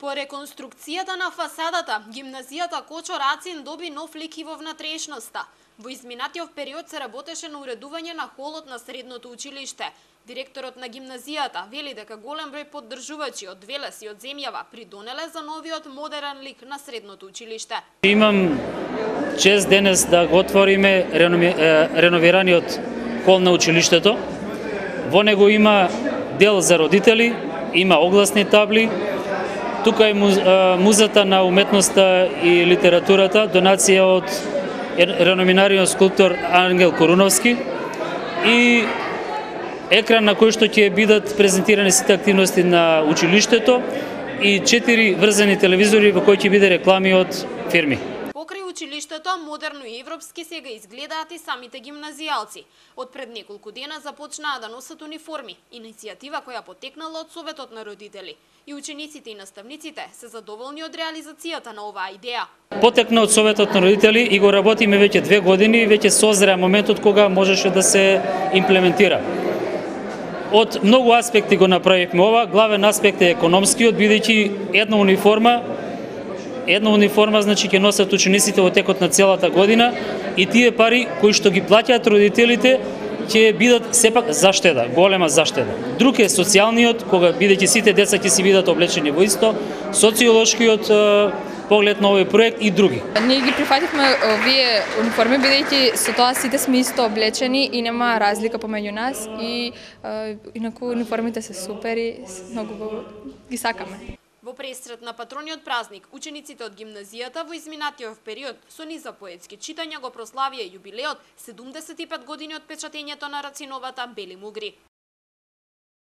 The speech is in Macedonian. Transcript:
По реконструкцијата на фасадата, гимназијата Кочо Рацин доби нов лик и во внатрешноста. Во изминатиот период се работеше на уредување на холот на средното училиште. Директорот на гимназијата вели дека голем број поддржувачи од Велес и од земјава придонеле за новиот модерен лик на средното училиште. Имам чест денес да го отвориме реновираниот хол на училиштето. Во него има дел за родители, има огласни табли. Тука е музата на уметноста и литературата, донација од реномираниот скулптор Ангел Коруновски и екран на кој што ќе бидат презентирани сите активности на училиштето и 4 врзани телевизори во кои ќе биде реклами од фирми. Покрај училиштето, модерно и европски сега изгледаат и самите гимназијалци. Од пред неколку дена започнаа да носат униформи, иницијатива која потекнала од Советот на родители. И учениците и наставниците се задоволни од реализацијата на оваа идеја. Потекна од Советот на родители и го работиме веќе 2 години и веќе созреа моментот кога можеше да се имплементира. Од многу аспекти го направивме ова, главен аспект е економскиот, бидејќи една униформа значи ќе носат учениците во текот на целата година и тие пари кои што ги плаќаат родителите ќе бидат сепак заштеда, голема заштеда. Друг е социјалниот, кога бидејќи сите деца ќе си бидат облечени во исто, социолошкиот поглед на овој проект и други. Ние ги прифативме овие униформи бидејќи со тоа сите сме исто облечени и нема разлика помеѓу нас и инаку униформите се супери, многу ги сакаме. Во пресрет на патрониот празник, учениците од гимназијата во изминатиот период со низ за поетски читања го прославија јубилеот 75 години од печатењето на Рациновата Бели мугри.